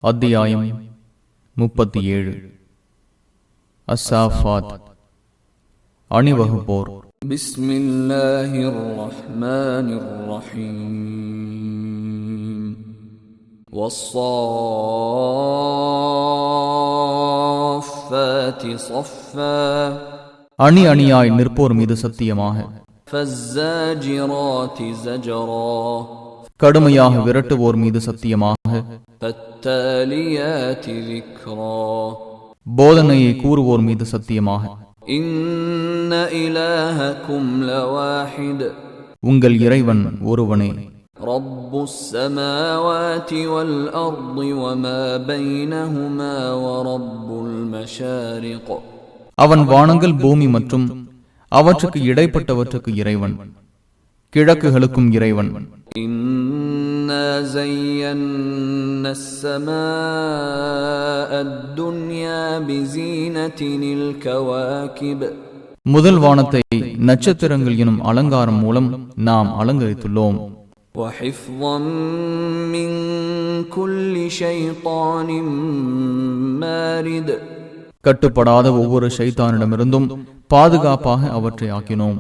அத்தியாயம் 37. அஸ்ஸாஃபாத், அணிவகுப்போர். பிஸ்மில்லாஹிர் ரஹ்மானிர் ரஹீம். வஸ்ஸாஃபாத்தி ஸஃப்பா, அணி அணியாய் நிற்போர் மீது சத்தியமாக. ஃபஸ்ஸாஜிராத்தி ஸஜரா, கடுமையாக விரட்டுவோர் மீது சத்தியமாக. ஃபத்தாலியாத்தி ذிக்ரா, போதனையை கூறுவோர் மீது சத்தியமாக. இன்ன இலாஹக்கும் லவாஹித், உங்கள் இறைவன் ஒருவனே. ரப்புஸ் ஸமாவாதி வல் அர்தி வமா பைனஹுமா வரப்புல் மஷாரிக், அவன் வானங்கள், பூமி மற்றும் அவற்றுக்கு இடைப்பட்டவற்றுக்கு இறைவன், கிழக்குகளுக்கும் இறைவன். இன்னா ஸய்யன்னா ஸமாஅ அத்-துன்யா பிஸீனத்தினில் கவாகிப், முதல் வானத்தை நட்சத்திரங்கள் எனும் அலங்காரம் மூலம் நாம் அலங்கரித்துள்ளோம். வஹிஃظன் மின் குல்லி ஷைத்தானின் மாரித், கட்டுப்படாத ஒவ்வொரு ஷைத்தானிடமிருந்தும் பாதுகாப்பாக அவற்றை ஆக்கினோம்.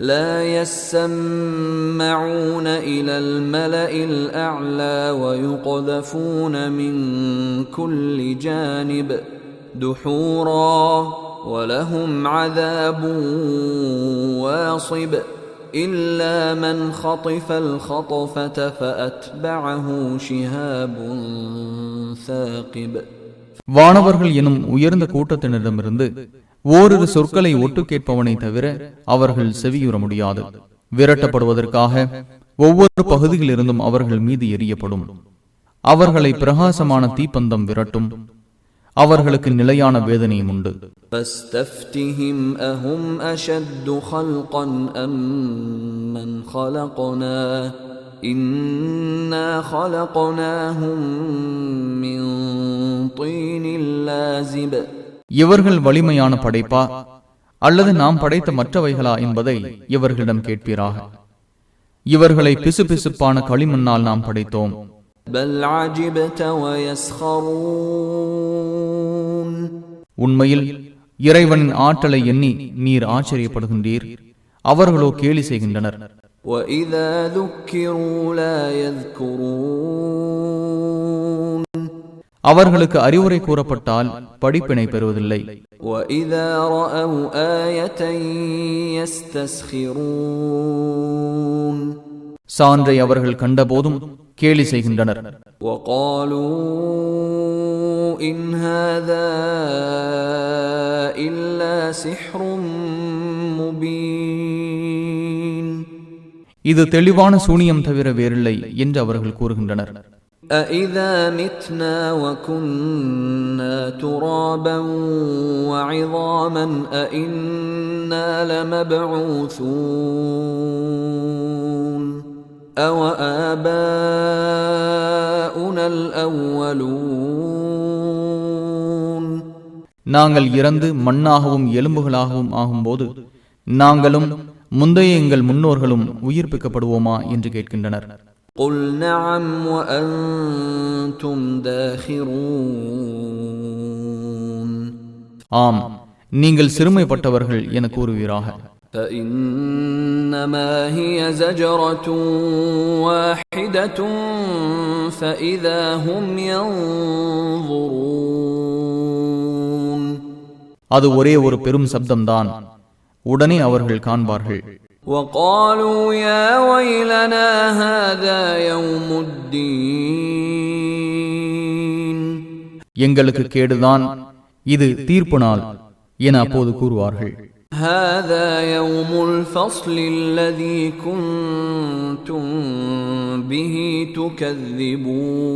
லா யஸ்ஸமஊன இலல் மலஇல் அஅலா வயுக்தஃபூன மின் குல்லி ஜானிப் துஹூரா வலஹும் அஸாபுன் வாஸிப் இல்லா மன் ഖطஃபல் ഖطஃபத ஃபஅத்பஅஹு ஷிஹாபுன் ஸாகிப். வானவர்கள் எனும் உயர்ந்த கூட்டத்தினரிடமிருந்து ஓரிரு சொற்களை ஒட்டு கேட்பவனை தவிர அவர்கள் செவியுற முடியாது. விரட்டப்படுவதற்காக ஒவ்வொரு பகுதியிலிருந்தும் அவர்கள் மீது எரியப்படும். அவர்களை பிரகாசமான தீப்பந்தம் விரட்டும். அவர்களுக்கு நிலையான வேதனையும் உண்டு. فاستفتهم أهم أشد خلقا أم من خلقنا إنا خلقناهم من طين لازب, இவர்கள் வலிமையான படைப்பா அல்லது நாம் படைத்த மற்றவைகளா என்பதை இவர்களிடம் கேட்பீராக. இவர்களை பிசுபிசுப்பான களிமண்ணால் நாம் படைத்தோம். بل عجبت ويسخرون, உண்மையில் இறைவனின் ஆற்றலை எண்ணி நீர் ஆச்சரியப்படுகின்றீர். அவர்களோ கேலி செய்கின்றனர். وإذا ذكروا لا يذكرون, அவர்களுக்கு அறிவுரை கூறப்பட்டால் படிப்பினை பெறுவதில்லை. وإذا رأوا آية يستسخرون, சான்றை அவர்கள் கண்டபோதும் கேலி செய்கின்றனர். وقالوا إن هذا إلا سحر مبين, இது தெளிவான சூனியம் தவிர வேறில்லை என்று அவர்கள் கூறுகின்றனர். أإذا متنا وكنا ترابا وعظاما أإنا لمبعوثون أو آباؤنا الأولون, நாங்கள் இறந்து மண்ணாகவும் எலும்புகளாகவும் ஆகும்போது நாங்களும் முந்தைய எங்கள் முன்னோர்களும் உயிர்ப்பிக்கப்படுவோமா என்று கேட்கின்றனர். قل نعم وأنتم داخرون, ஆம், நீங்கள் சிறுமைப்பட்டவர்கள் என கூறுவீராக. فإنما هي زجرة واحدة فإذا هم ينظرون, அது ஒரே ஒரு பெரும் சப்தம்தான், உடனே அவர்கள் காண்பார்கள். وقالوا يا ويلنا هذا يوم الدين, எங்களுக்கு கேடுதான், இது தீர்ப்பு நாள் என அப்போது கூறுவார்கள். هذا يوم الفصل الذي كنتم به تكذبون,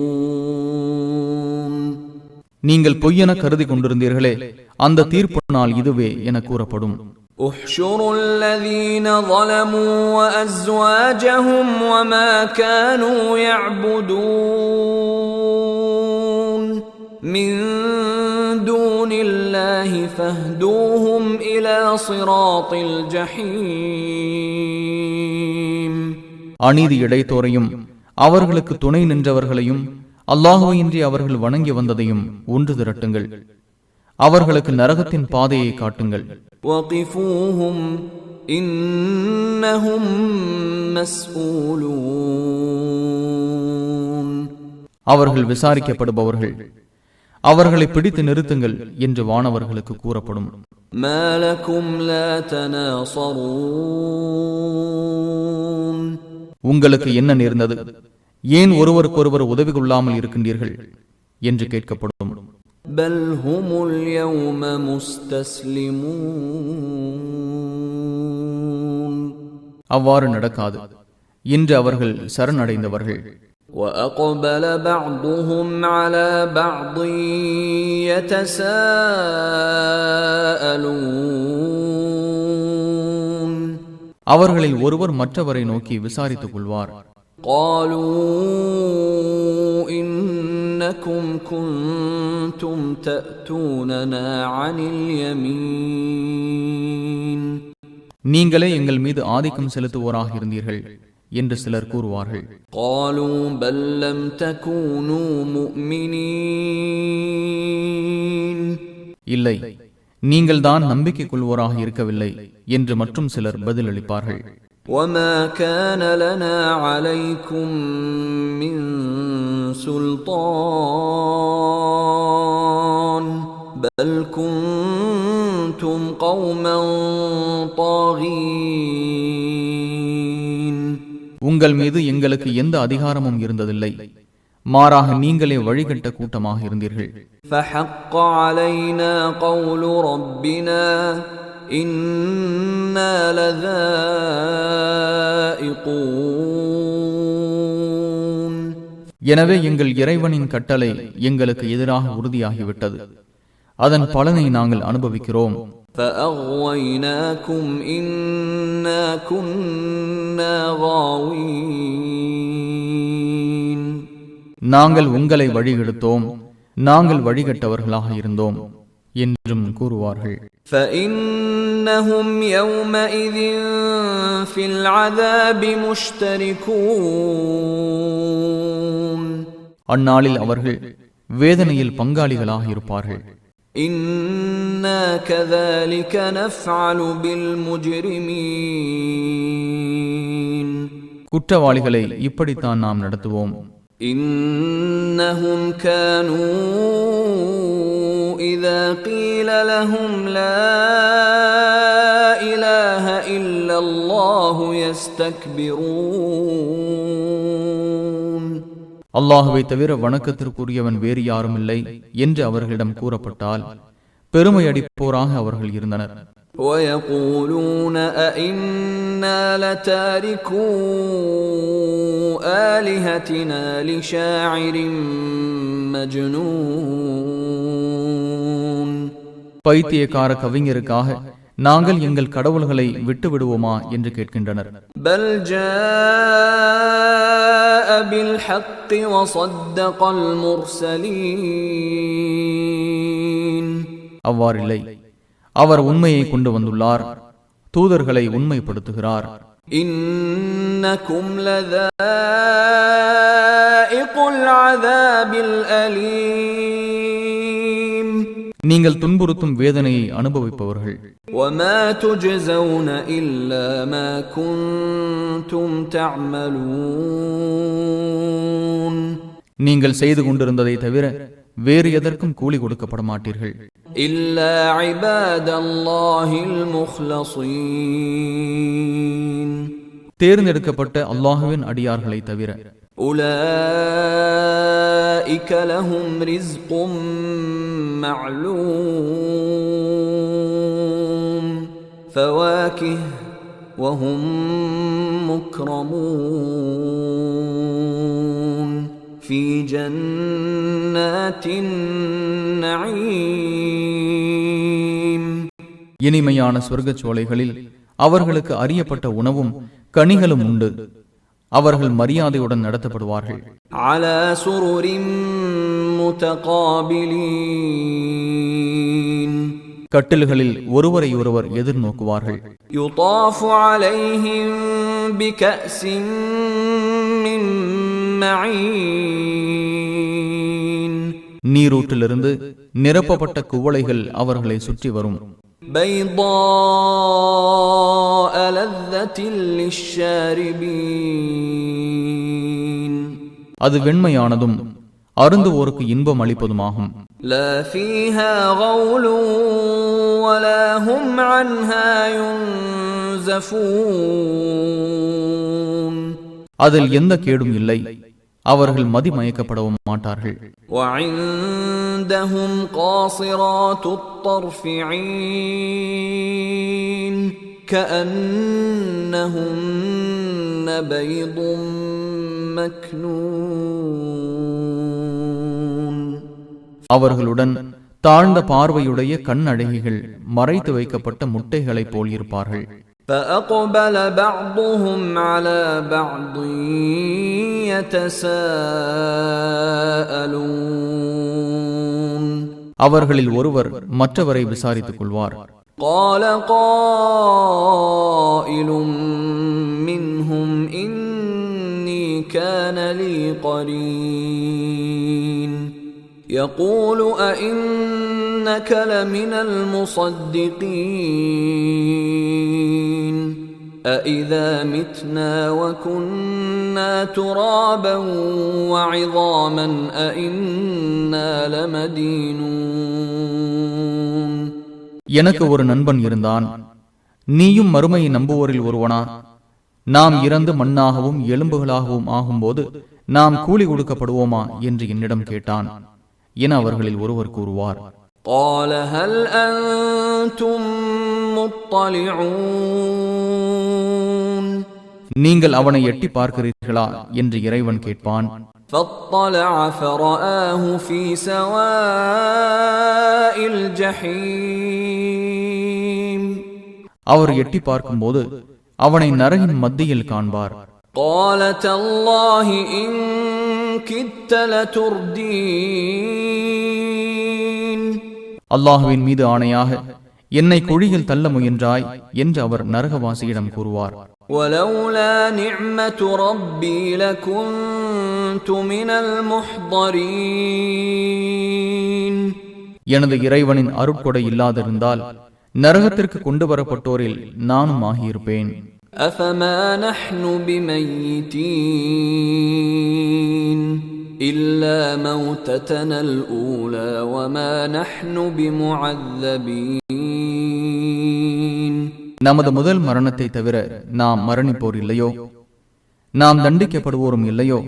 நீங்கள் பொய்யென கருதி கொண்டிருந்தீர்களே, அந்த தீர்ப்பு நாள் இதுவே என கூறப்படும். احشروا الذين ظلموا وأزواجهم وما كانوا يعبدون من دون الله فاهدوهم إلى صراط الجحيم. அநீதி இடைத்தோரையும் அவர்களுக்கு துணை நின்றவர்களையும் அல்லாஹுவின்றி அவர்கள் வணங்கி வந்ததையும் ஒன்று திரட்டுங்கள். அவர்களுக்கு நரகத்தின் பாதையை காட்டுங்கள். வகிஃபூஹும் இன்னஹும் மஸ்ஊலூன். அவர்கள் விசாரிக்கப்படுபவர்கள். அவர்களை பிடித்து நிறுத்துங்கள் என்று வானவர்களுக்கு கூறப்படும். மா லகும் லா தனாஸரூன். உங்களுக்கு என்ன நேர்ந்தது? ஏன் ஒருவருக்கொருவர் உதவி கொள்ளாமல் இருக்கின்றீர்கள் என்று கேட்கப்படும். பல் ஹுமுல் யௌம முஸ்தஸ்லிமூன். அவ்வாறு நடக்காது. இன்று அவர்கள் சரணடைந்தவர்கள். وَأَقْبَلَ بَعْضُهُمْ عَلَى بَعْضٍ يَتَسَاءَلُونَ. அவர்களில் ஒருவர் மற்றவரை நோக்கி விசாரித்துக் கொள்வார். قَالُوا إِنَّكُمْ كُنْتُمْ تَأْتُونَنَا عَنِ الْيَمِينِ. நீங்களே எங்கள் மீது ஆதிக்கம் செலுத்துவோராக இருந்தீர்கள் என்று சிலர் கூறுவார்கள். قَالُوا بَلْ لَمْ تَكُونُوا مُؤْمِنِينَ. இல்லை, நீங்கள் தான் நம்பிக்கை கொள்வோராக இருக்கவில்லை என்று மற்றும் சிலர் பதிலளிப்பார்கள். وَمَا كَانَ لَنَا عَلَيْكُمْ مِنْ سُلْطَانٍ بَلْ كُنْتُمْ قَوْمًا طَاغِينَ. உங்கள் மீது எங்களுக்கு எந்த அதிகாரமும் இருந்ததில்லை, மாறாக நீங்களே வழிகட்ட கூட்டமாக இருந்தீர்கள். فَحَقَّ عَلَيْنَا قَوْلُ رَبِّنَا إِنَّا لَذَائِقُونَ. எனவே எங்கள் இறைவனின் கட்டளை எங்களுக்கு எதிராக உறுதியாகிவிட்டது. அதன் பலனை நாங்கள் அனுபவிக்கிறோம். فَأَغْوَيْنَاكُمْ إِنَّا كُنَّا غَاوِينَ. நாங்கள் உங்களை வழிகெடுத்தோம், நாங்கள் வழிகட்டவர்களாக இருந்தோம் என்றும் கூறுவார்கள். فَإِنَّهُمْ يَوْمَئِذٍ فِي الْعَذَابِ مُشْتَرِكُونَ. அந்நாளில் அவர்கள் வேதனையில் பங்காளிகளாக இருப்பார்கள். إِنَّا كَذَلِكَ نَفْعَلُ بِالْمُجْرِمِينَ. குற்றவாளிகளை இப்படித்தான் நாம் நடத்துவோம். إِنَّهُمْ كَانُوا إِذَا قِيلَ لَهُمْ لَا إِلَهَ إِلَّا اللَّهُ يَسْتَكْبِرُونَ. அல்லாஹுவை தவிர வணக்கத்திற்குரியவன் வேறு யாரும் இல்லை என்று அவர்களிடம் கூறப்பட்டால் பெருமை அடிப்போராக அவர்கள் இருந்தனர். وَيَقُولُونَ أَإِنَّا لَتَارِكُو آلِهَتِنَا لِشَاعِرٍ مَجْنُونٍ. பைத்தியக்கார கவிஞருக்காக நாங்கள் எங்கள் கடவுள்களை விட்டு விடுவோமா என்று கேட்கின்றனர். بَلْ جَاءَ بِالْحَقِّ وَصَدَّقَ الْمُرْسَلِينَ. அவ்வாறில்லை, அவர் உண்மையை கொண்டு வந்துள்ளார், தூதர்களை உண்மைப்படுத்துகிறார். إِنَّكُمْ لَذَائِقُو الْعَذَابِ الْأَلِيمِ. நீங்கள் துன்புறுத்தும் வேதனையை அனுபவிப்பவர்கள். وَمَا تُجْزَوْنَ إِلَّا مَا كُنْتُمْ تَعْمَلُونَ. நீங்கள் செய்து கொண்டிருந்ததை தவிர வேறு எதற்கும் கூலி கொடுக்கப்பட மாட்டீர்கள். إِلَّا عِبَادَ اللَّهِ الْمُخْلَصِينَ. தேர்ந்தெடுக்கப்பட்ட அல்லாஹுவின் அடியார்களை தவிர. أُولَئِكَ لَهُمْ رِزْقٌ مَعْلُومٌ فَوَاكِهُ وَهُمْ مُكْرَمُونَ في جنات النعيم. இனிமையான சொர்க்கச் சோலைகளில் அவர்களுக்கு அறியப்பட்ட உணவும் கனிகளும் உண்டு. அவர்கள் மரியாதையுடன் நடத்தப்படுவார்கள். على سرر متقابلين. கட்டில்களில் ஒருவரை ஒருவர் எதிர்நோக்குவார்கள். يطاف عليهم بكأس من معين. நீரூற்றிலிருந்து நிரப்பப்பட்ட குவளைகள் அவர்களை சுற்றி வரும். بيضاء لذة للشاربين அது வெண்மையானதும் அருந்துவோருக்கு இன்பம் அளிப்பதுமாகும். لا فيها غول ولا هم عنها ينزفون அதில் எந்த கேடும் இல்லை, அவர்கள் மதிமயக்கப்படவும் மாட்டார்கள். وعندهم قاصرات الطرف عين كأنهن بيض مكنون அவர்களுடன் தாழ்ந்த பார்வையுடைய கண் அழகிகள் மறைத்து வைக்கப்பட்ட முட்டைகளைப் போல் இருப்பார்கள். فأقبل بعضهم على بعض يتساءلون அவர்களில் ஒருவர் மற்றவரை விசாரித்துக் கொள்வார். قال قائل منهم إني كان لي قرين يقول أئنك لمن المصدقين أإذا متنا وكنا ترابا وعظاما أإنا لمدينون எனக்கு ஒரு நண்பன் இருந்தான். நீயும் மறுமையை நம்புவோரில் ஒருவனா? நாம் இறந்து மண்ணாகவும் எலும்புகளாகவும் ஆகும்போது நாம் கூலி கொடுக்கப்படுவோமா என்று என்னிடம் கேட்டான் என அவர்களில் ஒருவர் கூறுவார். قال هل أنتم مطلعون நீங்கள் அவனை எட்டி பார்க்கிறீர்களா என்று இறைவன் கேட்பான். فاطلع فرآه في سواء الجحيم அவர் எட்டி பார்க்கும்போது அவனை நரகின் மத்தியில் காண்பார். قال تالله إن كدت لتردين அல்லாஹுவின் மீது ஆணையாக என்னை குழியில் தள்ள முயன்றாய் என்று அவர் நரகவாசியிடம் கூறுவார். ولولا نعمة ربي لكنت من المحضرين எனது இறைவனின் அருட்கொடை இல்லாதிருந்தால் நரகத்திற்கு கொண்டு வரப்பட்டோரில் நானும் ஆகியிருப்பேன். أفما نحن بميتين إلا موتتنا الأولى وما نحن بمعذبين நமது முதல் மரணத்தை தவிர நாம் மரணிப்போர் இல்லையோ, நாம் தண்டிக்கப்படுவோரும் இல்லையோ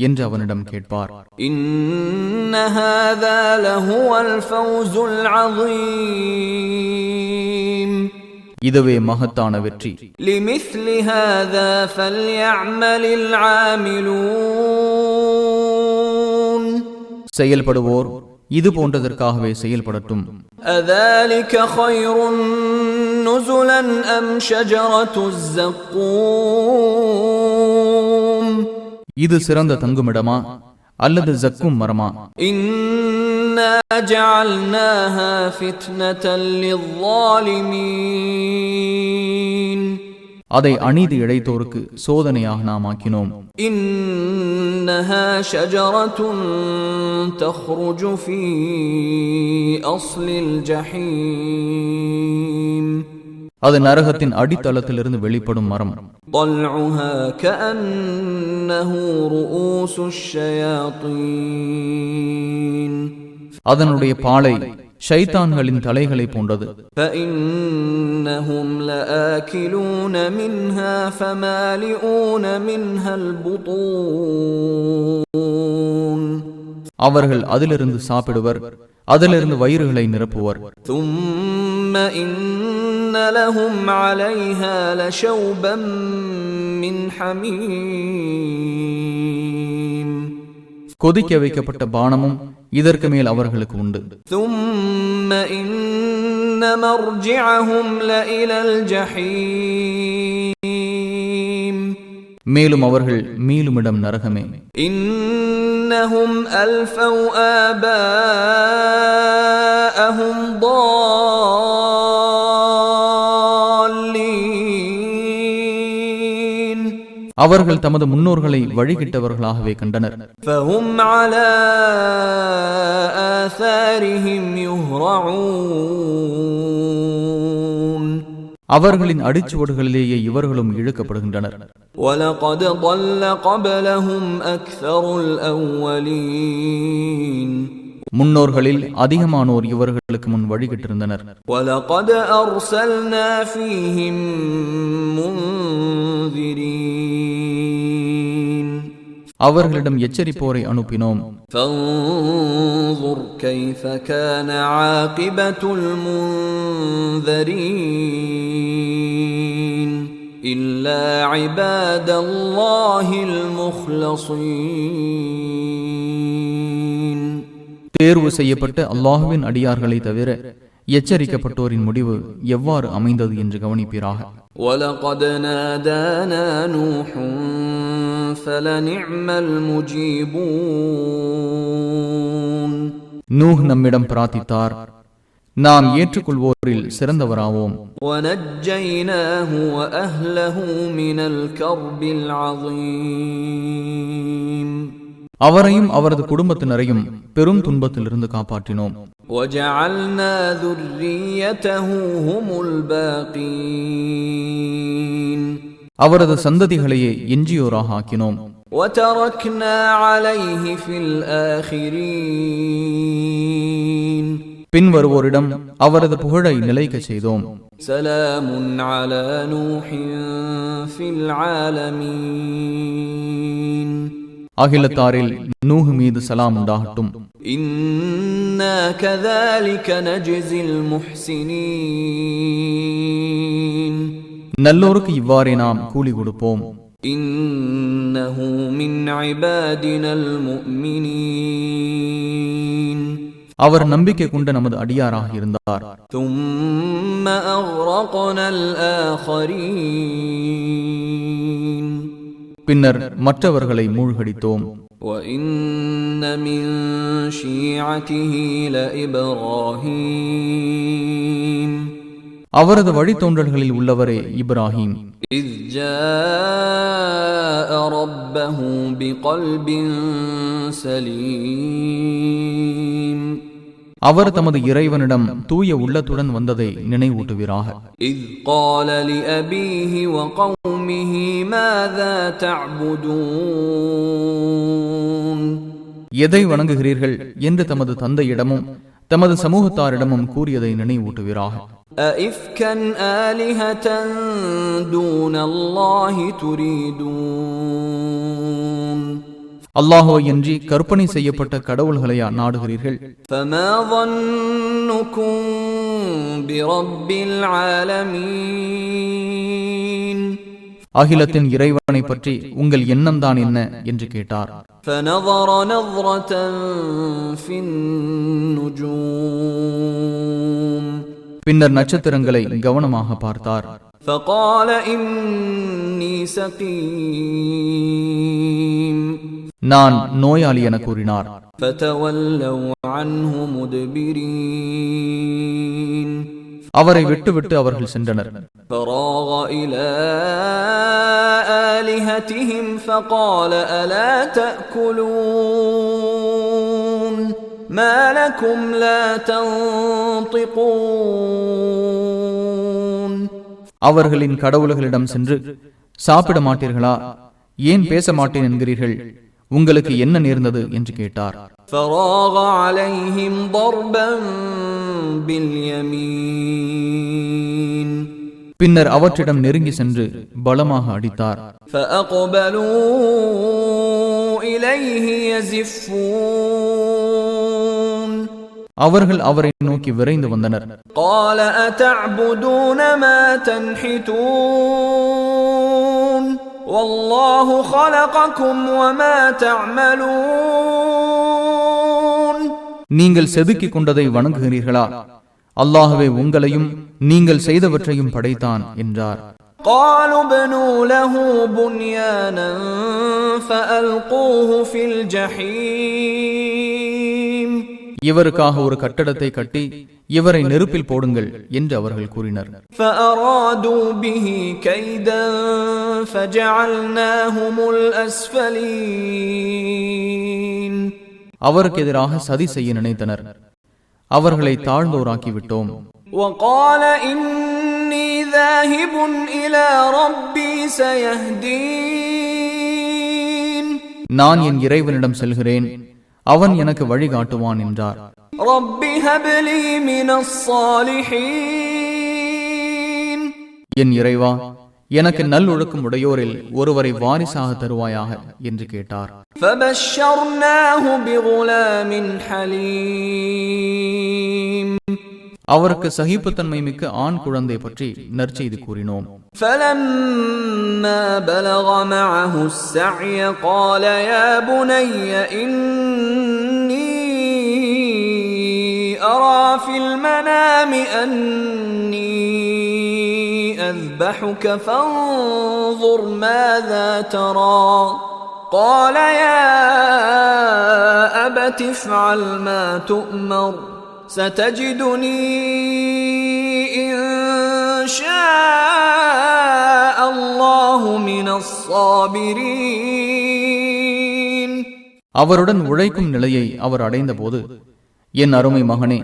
என்று அவனிடம் கேட்பார். إن هذا لهو الفوز العظيم இதுவே மகத்தான வெற்றி. لمثل هذا فليعمل العاملون செயல்படுவோர் இது போன்றதற்காகவே செயல்படட்டும். أذلك خير نزلا أم شجرة الزقوم இது சிறந்த தங்குமிடமா அல்லது ஜக்கும் மரமா? إنا جعلناها فتنة للظالمين அதை அநீதி இழைத்தோருக்கு சோதனையாக நாம் ஆக்கினோம். إنها شجرة تخرج في أصل الجحيم அது நரகத்தின் அடித்தளத்திலிருந்து வெளிப்படும் மரம். طلعها كأنه رؤوس الشياطين அதனுடைய பாலை ஷைத்தான்களின் தலைகளை போன்றது. فإنهم لآكلون منها فمالئون منها البطون அவர்கள் அதிலிருந்து சாப்பிடுவர், அதிலிருந்து வயிறுகளை நிரப்புவர். ثم إن لهم عليها لشوبا من حميم கொதிக்க வைக்கப்பட்ட பானமும் இதற்கு மேல் அவர்களுக்கு உண்டு. ثم إن مرجعهم لإلى الجحيم மேலும் அவர்கள் மீளுமிடம் நரகமே. إنهم ألفوا آباءهم ضالين அவர்கள் தமது முன்னோர்களை வழிகிட்டவர்களாகவே கண்டனர். فهم على அவர்களின் அடிச்சுவடுகளிலேயே இவர்களும் இழுக்கப்படுகின்றனர். وَلَقَدْ ضَلَّ قَبْلَهُمْ أَكْثَرُ الْأَوَّلِينَ முன்னோர்களில் அதிகமானோர் இவர்களுக்கு முன் வழிகிட்டிருந்தனர். وَلَقَدْ أَرْسَلْنَا فِيهِمْ مُنذِرِينَ அவர்களிடம் எச்சரிப்போரை அனுப்பினோம். فَانظُرْ كَيْفَ كَانَ عَاقِبَةُ الْمُنذَرِينَ إِلَّا عِبَادَ اللَّهِ الْمُخْلَصِينَ தேர்வு செய்யப்பட்ட அல்லாஹுவின் அடியார்களை தவிர எச்சரிக்கப்பட்டோரின் முடிவு எவ்வாறு அமைந்தது என்று கவனிப்பீராக. وَلَقَدْ نَادَانَا نُوحٌ فَلَنِعْمَ الْمُجِيبُونَ நூஹ் நம்மிடம் பிரார்த்தித்தார், நாம் ஏற்றுக்கொள்வோரில் சிறந்தவராவோம். وَنَجَّيْنَاهُ وَأَهْلَهُ مِنَ الْكَرْبِ الْعَظِيمِ அவரையும் அவரது குடும்பத்தினரையும் பெரும் துன்பத்திலிருந்து காப்பாற்றினோம். وَجَعَلْنَا ذُرِّيَّتَهُ هُمُ الْبَاقِينَ அவரது சந்ததிகளையே எஞ்சியோராக ஆக்கினோம். وَتَرَكْنَا عَلَيْهِ فِي الْآخِرِينَ பின்வருவோரிடம் அவரது புகழை நிலைக்கச் செய்தோம். سَلَامٌ عَلَى نُوحٍ فِي الْعَالَمِينَ அகிலத்தாரில் நூஹ் மீது சலாம் உண்டாகட்டும். إِنَّا كَذَلِكَ نَجْزِي الْمُحْسِنِينَ நல்லோருக்கு இவ்வாறே நாம் கூலி கொடுப்போம். إِنَّهُ مِنْ عِبَادِنَا الْمُؤْمِنِينَ அவர் நம்பிக்கை கொண்ட நமது அடியாராக இருந்தார். ثُمَّ أَغْرَقْنَا الْآخَرِينَ பின்னர் மற்றவர்களை மூழ்கடித்தோம். وَإِنَّ مِنْ شِيعَتِهِ لَإِبْرَاهِيمَ அவரது வழித்தோன்றல்களில் உள்ளவரே இப்ராஹிம். إِذْ جَاءَ رَبَّهُ بِقَلْبٍ سَلِيمٍ அவர் தமது இறைவனிடம் தூய உள்ளத்துடன் வந்ததை நினைவூட்டுவீராக. إِذْ قَالَ لِأَبِيهِ وَقَوْمِهِ مَاذَا تَعْبُدُونَ எதை வணங்குகிறீர்கள் என்று தமது தந்தையிடமும் தமது சமூகத்தாரிடமும் கூறியதை நினைவூட்டுவீராக. أَئِفْكًا آلِهَةً دُونَ اللَّهِ تُرِيدُونَ அல்லாஹுவை அன்றி கற்பனை செய்யப்பட்ட கடவுள்களையா நாடுகிறீர்கள்? فَمَا ظَنُّكُمْ بِرَبِّ الْعَالَمِينَ அகிலத்தின் இறைவனை பற்றி உங்கள் எண்ணம்தான் என்ன என்று கேட்டார். فَنَظَرَ نَظْرَةً فِي النُّجُومِ பின்னர் நட்சத்திரங்களை கவனமாக பார்த்தார். فَقَالَ إِنِّي سَقِيمٌ நான் நோயாளி என கூறினார். فَتَوَلَّوْا عَنْهُ مُدْبِرِينَ அவரை விட்டுவிட்டு அவர்கள் சென்றனர். فَرَاغَ إِلَى آلِهَتِهِمْ فَقَالَ أَلَا تَأْكُلُونَ مَا لَكُمْ لَا تَنطِقُونَ அவர்களின் கடவுள்களிடம் சென்று, சாப்பிட மாட்டீர்களா, ஏன் பேச மாட்டேன் என்கிறீர்கள், உங்களுக்கு என்ன நேர்ந்தது என்று கேட்டார். فَرَاغَ عَلَيْهِمْ ضَرْبًا بِالْيَمِينِ பின்னர் அவற்றிடம் நெருங்கி சென்று பலமாக அடித்தார். فَأَقْبَلُوا إِلَيْهِ يَزِفُّونَ அவர்கள் அவரை நோக்கி விரைந்து வந்தனர். قَالَ أَتَعْبُدُونَ مَا تَنْحِتُونَ وَاللَّهُ خَلَقَكُمْ وَمَا تَعْمَلُونَ நீங்கள் செதுக்கிக் கொண்டதை வணங்குகிறீர்களா? அல்லாஹ்வே உங்களையும் நீங்கள் செய்தவற்றையும் படைத்தான் என்றார். قَالُوا ابْنُوا لَهُ بُنْيَانًا فَأَلْقُوهُ فِي الْجَحِيمِ இவருக்காக ஒரு கட்டடத்தை கட்டி இவரை நெருப்பில் போடுங்கள் என்று அவர்கள் கூறினர். فَأَرَادُوا بِهِ كَيْدًا فَجَعَلْنَاهُمُ الْأَسْفَلِينَ அவருக்கு எதிராக சதி செய்ய நினைத்தனர். அவர்களை தாழ்ந்தோராக்கிவிட்டோம். وَقَالَ إِنِّي ذاهب إلى ربي سيهدين நான் என் இறைவனிடம் செல்கிறேன், அவன் எனக்கு வழிகாட்டுவான் என்றார். رب هب لي من الصالحين என் இறைவா, எனக்கு நல்லொழுக்கம் உடையோரில் ஒருவரை வாரிசாக தருவாயாக என்று கேட்டார். فبشرناه بغلام حليم அவருக்கு சகிப்புத்தன்மை மிக்க ஆண் குழந்தை பற்றி நற்செய்தி கூறினோம். فلما بلغ معه السعي قال يا بني إني أرى في المنام أني أذبحك فانظر ماذا ترى قال يا أبت افعل ما تؤمر ستجدني إن شاء الله من الصابرين அவருடன் உழைக்கும் நிலையை அவர் அடைந்தபோது, என் அருமை மகனே,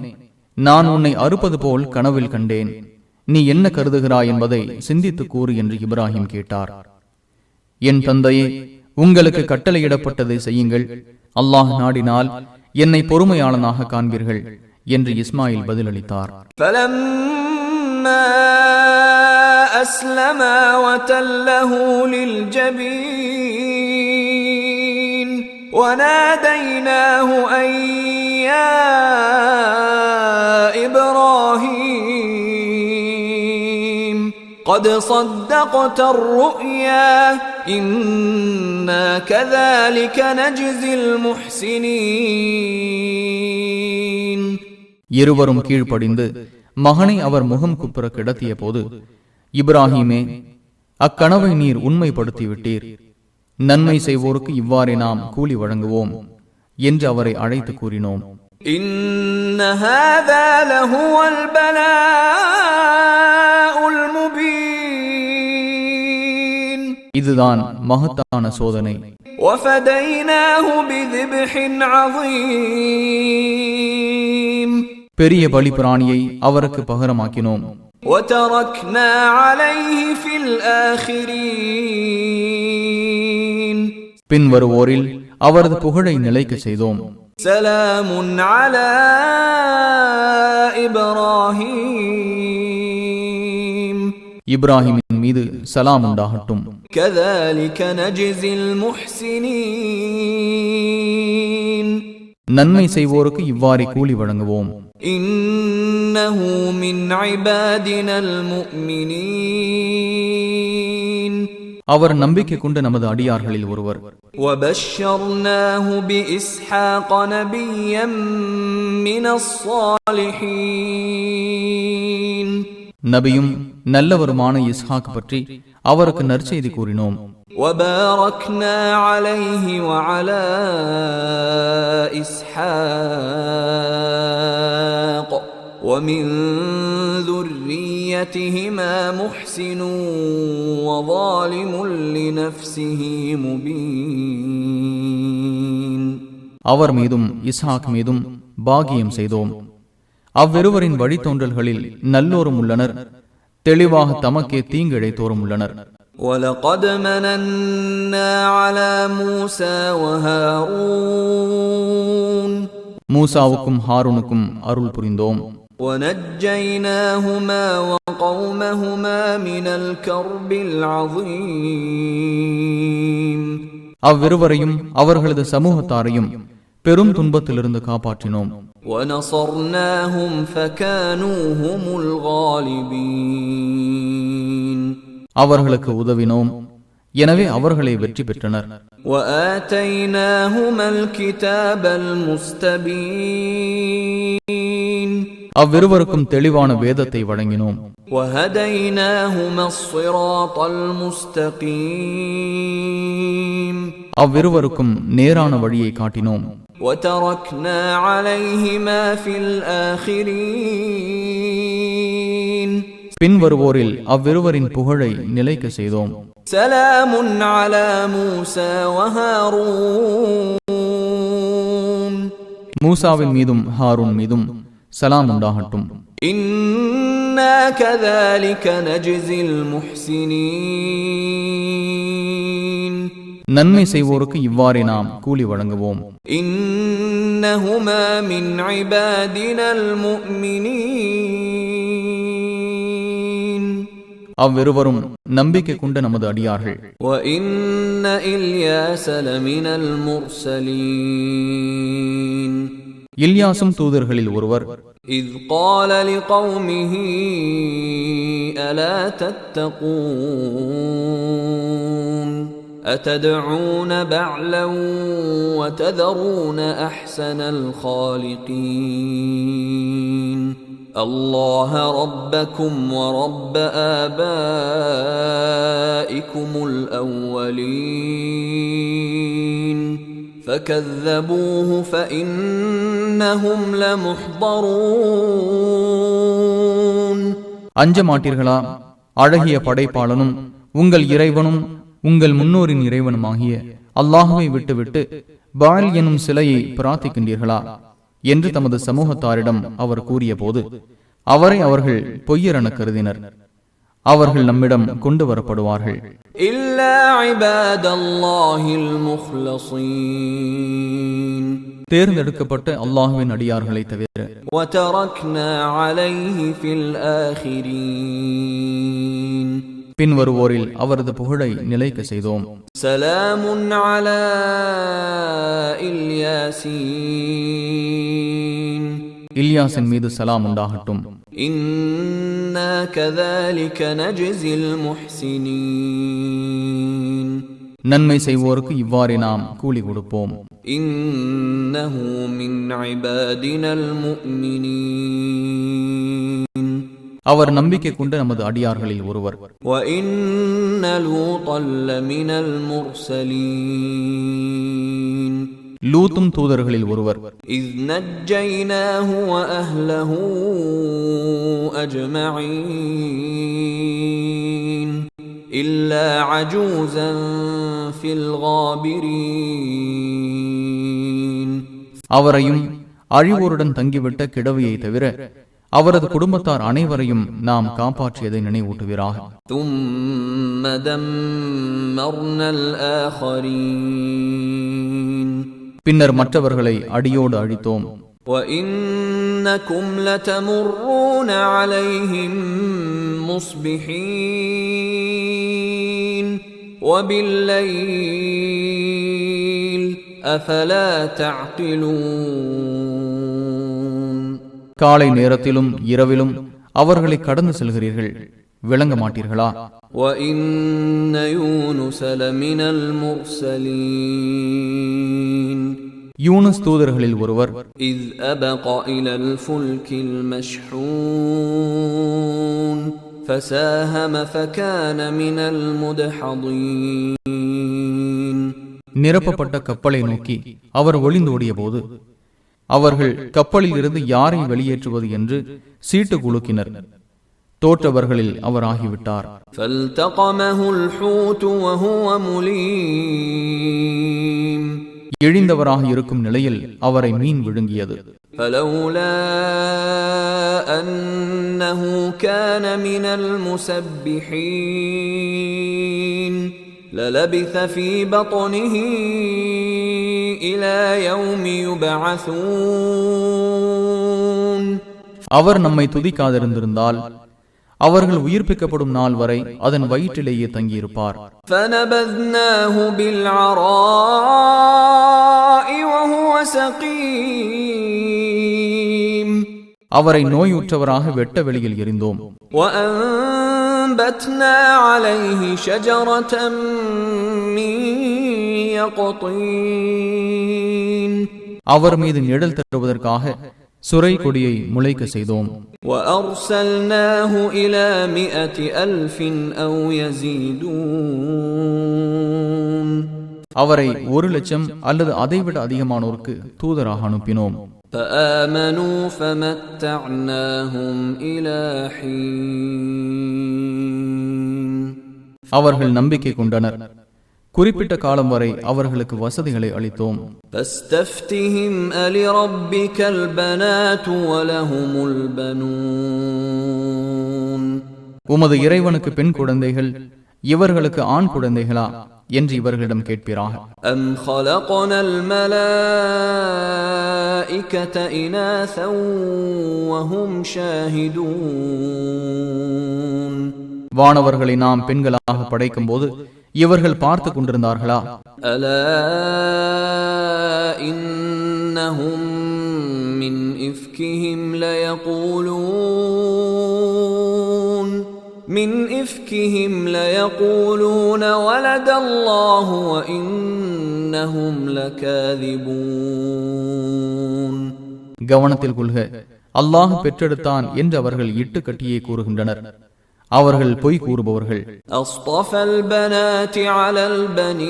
நான் உன்னை அறுப்பது போல் கனவில் கண்டேன், நீ என்ன கருதுகிறாய் என்பதை சிந்தித்து கூறு என்று இப்ராஹிம் கேட்டார். என் தந்தையே, உங்களுக்கு கட்டளையிடப்பட்டதை செய்யுங்கள், அல்லாஹ் நாடினால் என்னை பொறுமையாளனாக காண்பீர்கள் என்று இஸ்மாயில் பதிலளித்தார். أسلما وتله للجبين وناديناه أن يا إبراهيم قد صدقت الرؤيا إنا كذلك نجزي المحسنين இருவரும் கீழ்ப்படிந்து மகனை அவர் முகம் குப்புற கிடத்திய போது, இப்ராஹிமே, அக்கனவை நீர் உண்மைப்படுத்திவிட்டீர், நன்மை செய்வோருக்கு இவ்வாறே நாம் கூலி வழங்குவோம் என்று அவரை அழைத்து கூறினோம். إن هذا لهو البلاء المبين இதுதான் மகத்தான சோதனை. وفديناه بذبح عظيم பெரிய பலி பிராணியை அவருக்கு பகரமாக்கினோம். وتركنا عليه في الآخرين பின் வருவோரில் அவரது புகழை நிலைக்க செய்தோம். سلام على إبراهيم இப்ராஹிமின் மீது சலாம் உண்டாகட்டும். كذلك نجزي المحسنين நன்மை செய்வோருக்கு இவ்வாறே கூலி வழங்குவோம். إنه من عبادنا المؤمنين அவர் நம்பிக்கை கொண்ட நமது அடியார்களில் ஒருவர். وبشرناه بإسحاق نبيا من الصالحين நபியும் நல்லவருமான இஸ்ஹாக் பற்றி அவருக்கு நற்செய்தி கூறினோம். وباركنا عليه وعلى إسحاق ومن ذريتهما محسن وظالم لنفسه مبين அவர் மீதும் இஸ்ஹாக் மீதும் பாகியம் செய்தோம். அவ்விருவரின் வழித்தோன்றல்களில் நல்லோரும் உள்ளனர், தெளிவாக தமக்கே தீங்கிழைத்தோரும் உள்ளனர். وَلَقَدْ مَنَنَّا عَلَى مُوسَى وَهَارُونَ மூசாவுக்கும் ஹாரூனுக்கும் அருள் புரிந்தோம். وَنَجَّيْنَاهُمَا وَقَوْمَهُمَا مِنَ الْكَرْبِ الْعَظِيمِ அவ்விருவரையும் அவர்களது சமூகத்தாரையும் பெரும் துன்பத்திலிருந்து காப்பாற்றினோம். وَنَصَرْنَاهُمْ فَكَانُوا هُمُ الْغَالِبِينَ அவர்களுக்கு உதவினோம், எனவே அவர்களை வெற்றி பெற்றனர். وَآتَيْنَاهُمَا الْكِتَابَ الْمُسْتَبِينَ அவ்விருவருக்கும் தெளிவான வேதத்தை வழங்கினோம். وَهَدَيْنَاهُمَا الصِّرَاطَ الْمُسْتَقِيمَ அவ்விருவருக்கும் நேரான வழியை காட்டினோம். وَتَرَكْنَا عَلَيْهِمَا فِي الْآخِرِينَ பின் வருவோரில் அவ்விருவரின் புகழை நிலைக்க செய்தோம். سَلَامٌ عَلَى مُوسَى وَهَارُونَ மூசாவின் மீதும் ஹாரூன் மீதும் சலாம் உண்டாகட்டும். إِنَّ إنا كذلك نجزي المحسنين நன்மை செய்வோருக்கு இவ்வாறே நாம் கூலி வழங்குவோம். إنهما من عبادنا المؤمنين அவ்விருவரும் நம்பிக்கை கொண்ட நமது அடியார்கள். وإن إلياس لمن المرسلين இல்யாசும் தூதர்களில் ஒருவர். إذ قال لقومه ألا تتقون أتدعون بعلا وتذرون أحسن الخالقين الله ربكم ورب آبائكم الأولين فكذبوه فإنهم لمحضرون அஞ்ச மாட்டீர்களா? அழகிய படைப்பாளனும் உங்கள் இறைவனும் உங்கள் முன்னோரின் இறைவனுமாகிய அல்லாஹுவை விட்டுவிட்டு பால் எனும் சிலையை பிரார்த்திக்கின்றீர்களா என்று தமது சமூகத்தாரிடம் அவர் கூறிய போது அவரை அவர்கள் பொய்யரென கருதினர். அவர்கள் நம்மிடம் கொண்டு வரப்படுவார்கள். தேர்ந்தெடுக்கப்பட்ட அல்லாஹுவின் அடியார்களை தவிர. பின் வருவோரில் அவரது புகழை நிலைக்க செய்தோம். சலாமுன் அலா இல்யாசீன் இல்யாசின் மீது சலாம் உண்டாகட்டும். இன்னா கذلك நஜ்ஸில் முஹ்ஸினீன் நன்மை செய்வோருக்கு இவ்வாறே நாம் கூலி கொடுப்போம். இன்னஹு மின் இபாதினல் முஃமினீன் அவர் நம்பிக்கை கொண்ட நமது அடியார்களில் ஒருவர். وَإِنَّ لُوطًا لَّمِنَ الْمُرْسَلِينَ லூத்தும் தூதர்களில் ஒருவர். إِذْ نَجَّيْنَاهُ وَأَهْلَهُ أَجْمَعِينَ إِلَّا عَجُوزًا فِي الْغَابِرِينَ அவரையும் அழிவோருடன் தங்கிவிட்ட கிழவியை தவிர அவரது குடும்பத்தார் அனைவரையும் நாம் காப்பாற்றியதை நினைவூட்டுகிறார். பின்னர் மற்றவர்களை அடியோடு அழித்தோம். காலை நேரத்திலும் இரவிலும் அவர்களை கடந்து செல்கிறீர்கள், விளங்க மாட்டீர்களா? யூனுஸ் தூதர்களில் ஒருவர். நிரப்பப்பட்ட கப்பலை நோக்கி அவர் ஒளிந்தோடிய போது அவர்கள் கப்பலில் இருந்து யாரை வெளியேற்றுவது என்று சீட்டு குலுக்கினர். தோற்றவர்களில் அவர் ஆகிவிட்டார். இழிந்தவராக இருக்கும் நிலையில் அவரை மீன் விழுங்கியது. لَلَبِثَ فِي بَطْنِهِ إِلَى يَوْمِ يُبْعَثُونَ அவர் நம்மை துதிக்காதிருந்திருந்தால் அவர்கள் உயிர்ப்பிக்கப்படும் நாள் வரை அதன் வயிற்றிலேயே தங்கியிருப்பார். فَنَبَذْنَاهُ بِالْعَرَاءِ وَهُوَ سَقِيمٌ அவரை நோயுற்றவராக வெட்ட வெளியில் எறிந்தோம். وَأَنبَتْنَا عَلَيْهِ شَجَرَةً مِّن يَقْطِينٍ அவர் மீது நிழல் தருவதற்காக சுரை கொடியை முளைக்க செய்தோம். وَأَرْسَلْنَاهُ إِلَى 100,000 أَوْ يَزِيدُونَ அவரை 1,00,000 அல்லது அதைவிட அதிகமானோருக்கு தூதராக அனுப்பினோம். فآمنوا فمتعناهم إلى حين அவர்கள் நம்பிக்கை கொண்டனர். குறிப்பிட்ட காலம் வரை அவர்களுக்கு வசதிகளை அளித்தோம். فاستفتهم ألربك البنات ولهم البنون. உமது இறைவனுக்கு பெண் குழந்தைகள், இவர்களுக்கு ஆண் குழந்தைகளா என்று இவர்களிடம் கேட்பீராக. أم خلقنا الملائكة إناثا وهم شاهدون. வானவர்களை நாம் பெண்களாக படைக்கும் போது இவர்கள் பார்த்து கொண்டிருந்தார்களா? ألا إنهم من إفكهم ليقولون ولد الله وإنهم لكاذبون. கவனத்தில் கொள்க, அல்லாஹ் பெற்றெடுத்தான் என்று அவர்கள் இட்டு கட்டியே கூறுகின்றனர். அவர்கள் பொய் கூறுபவர்கள். أصطفى البنات على البنين.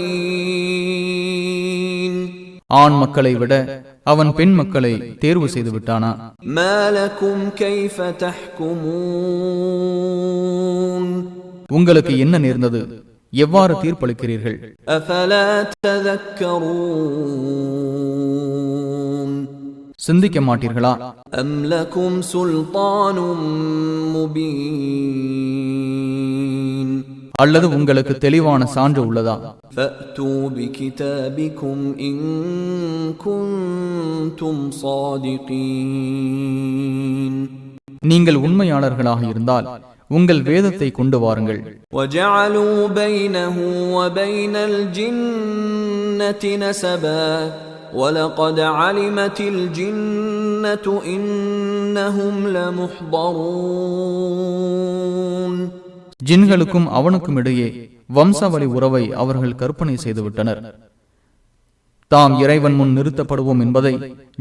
ஆண் மக்களை விட அவன் பெண் மக்களை தேர்வு செய்து விட்டானா? ما لكم كيف تحكمون. உங்களுக்கு என்ன நேர்ந்தது? எவ்வாறு தீர்ப்பளிக்கிறீர்கள்? أفلا تذكرون. சிந்திக்க மாட்டீர்களா? أم لكم سلطان مبين. அல்லது உங்களுக்கு தெளிவான சான்று உள்ளதா? فأتوا بكتابكم إن كنتم صادقين. நீங்கள் உண்மையாளர்களாக இருந்தால் உங்கள் வேதத்தை கொண்டு வாருங்கள். وجعلوا بينه وبين الجنة نسبا وَلَقَدْ عَلِمَتِ الْجِنَّةُ إِنَّهُمْ لَمُحْضَرُونَ. ஜின்களுக்கும் அவனுக்கும் இடையே வம்சாவளி உறவை அவர்கள் கற்பனை செய்துவிட்டனர். தாம் இறைவன் முன் நிறுத்தப்படுவோம் என்பதை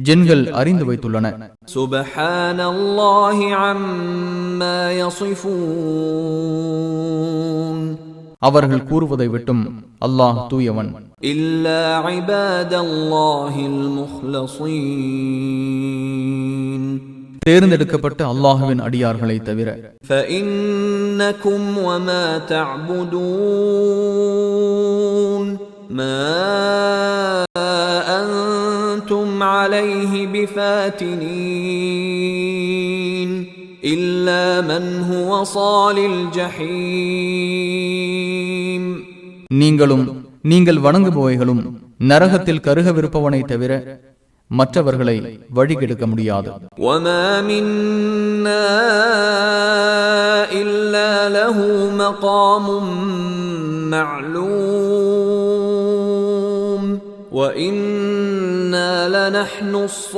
ஜின்கள் அறிந்து வைத்துள்ளன. சுப்ஹானல்லாஹி அம்மா யஸிஃபூன். அவர்கள் கூறுவதை விட்டும் அல்லாஹ் தூயவன். இல்லா இபாதல்லாஹில் முஹ்லஸீன். தேர்ந்தெடுக்கப்பட்ட அல்லாஹ்வின் அடியார்களை தவிர. ஃபஇன்னகும் வமா தஅபுதூன் மா அன்தும் அலைஹி பிஃபாத்தினீன் இல்லா மன் ஹுவ ஸாலில் ஜஹீம். நீங்கள் வணங்குபவைகளும் நரகத்தில் கருகவிருப்பவனை தவிர மற்றவர்களை வழிகெடுக்க முடியாது. வமா மின்னா இல்லா லஹு மகாமும் மஅலூம் வ இன்னா லனஹ்னு ஸாஃபூன்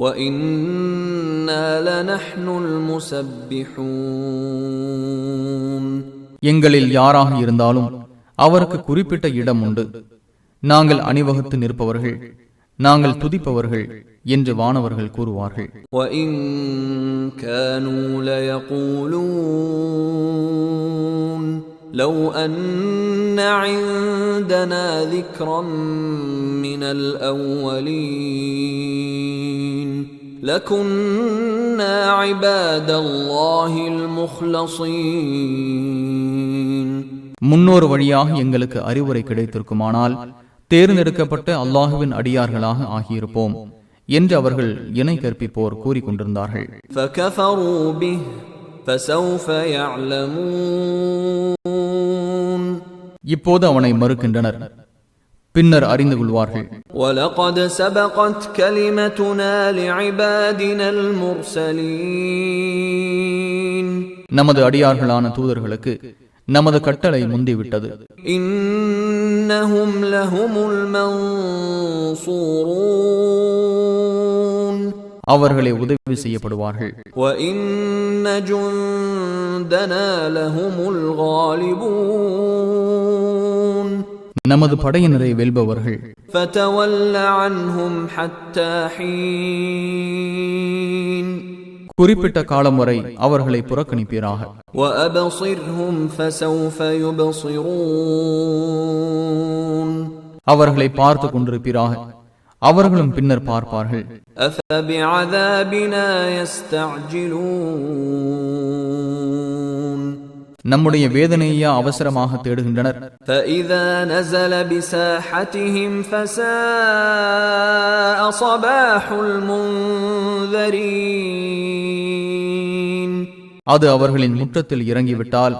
வ இன்னா லனஹ்னுல் முஸப்பிஹூன். எங்களில் யாராக இருந்தாலும் அவருக்கு குறிப்பிட்ட இடம் உண்டு. நாங்கள் அணிவகுத்து நிற்பவர்கள், நாங்கள் துதிப்பவர்கள் என்று வானவர்கள் கூறுவார்கள். لو أن عندنا ذكرا من الأولين لكنا عباد الله المخلصين. முன்னோர் வழியாக எங்களுக்கு அறிவுரை கிடைத்திருக்குமானால் தேர்ந்தெடுக்கப்பட்ட அல்லாஹுவின் அடியார்களாக ஆகியிருப்போம் என்று அவர்கள் இணை கற்பிப்போர் கூறிக்கொண்டிருந்தார்கள். فكفروا به فسوف يعلمون. இப்போது அவனை மறுக்கின்றனர், பின்னர் அறிந்து கொள்வார்கள். وَلَقَدْ سَبَقَتْ كَلِمَتُنَا لِعِبَادِنَا الْمُرْسَلِينَ. நமது அடியார்களான தூதர்களுக்கு நமது கட்டளை முந்திவிட்டது. إِنَّهُمْ لَهُمُ الْمَنْصُورُونَ. அவர்களே உதவி செய்யப்படுவார்கள். وَإِنَّ جُنْدَنَا لَهُمُ الْغَالِبُونَ. நமது படையினரை வெல்பவர்கள். فَتَوَلَّ عَنْهُمْ حَتَّى حِينٍ. குறிப்பிட்ட காலம் வரை அவர்களை புறக்கணிப்பீராக. وَأَبْصِرْهُمْ فَسَوْفَ يُبْصِرُونَ. அவர்களை பார்த்து கொண்டிருப்பீராக, அவர்களும் பின்னர் பார்ப்பார்கள். أَفَبِعَذَابِنَا يَسْتَعْجِلُونَ நம்முடைய வேதனையா அவசரமாக தேடுகின்றனர். فَإِذَا نَزَلَ بِسَاحَتِهِمْ فَسَاءَ صَبَاحُ الْمُنذَرِينَ அது அவர்களின் முற்றத்தில் இறங்கிவிட்டால்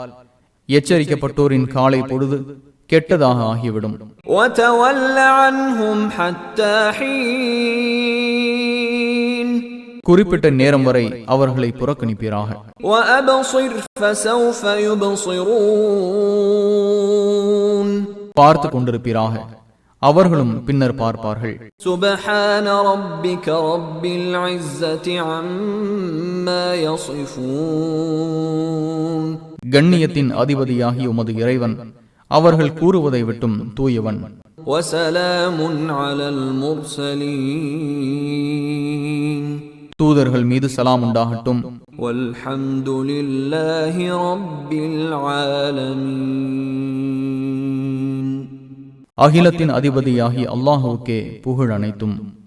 எச்சரிக்கப்பட்டோரின் காலை பொழுது கெட்டதாக ஆகிவிடும். وَتَوَلَّ عَنْهُمْ حَتَّى حِينٍ குறிப்பிட்ட நேரம் வரை அவர்களை புறக்கணிப்பீராக. وَأَبْصِرْ فَسَوْفَ يُبْصِرُونَ பார்த்து கொண்டிருப்பீராக, அவர்களும் பின்னர் பார்ப்பார்கள். سُبْحَانَ رَبِّكَ رَبِّ الْعِزَّةِ عَمَّا يَصِفُونَ கண்ணியத்தின் அதிபதியாகிய உமது இறைவன் அவர்கள் கூறுவதை விட்டும் தூயவன். وَسَلَامٌ عَلَى الْمُرْسَلِينَ தூதர்கள் மீது சலாம் உண்டாகட்டும். وَالْحَمْدُ لِلَّهِ رَبِّ الْعَالَمِينَ அகிலத்தின் அதிபதியாகிய அல்லாஹுவுக்கே புகழ் அனைத்தும்.